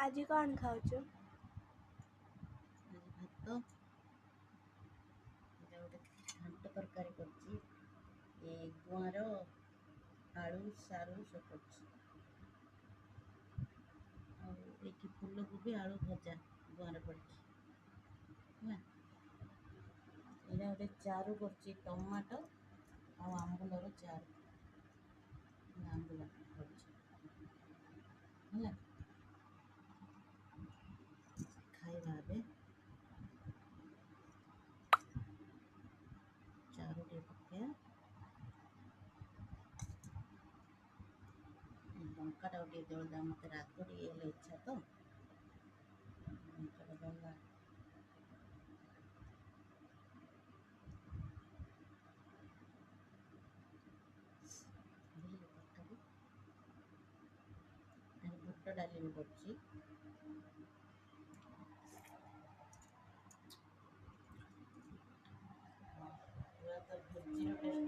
आज कौन खाऊच? भात गोटे घांट तरकारी करछि गुआँर आलू सारू सब करछि और फूलकोबी आलू भजा गुआँर पड़की है यहाँ गोटे चारू करछि टमाटो और आंबुलर चारू आंबुल करछि है खाଇବା ଏବେ चारू टे पकेया लंकाटा गोटे दलदा मत राग टे इच्छा तो लंकाटा दलदा बुट डाली भी करछि पूरा तो भुजिर टेस्ट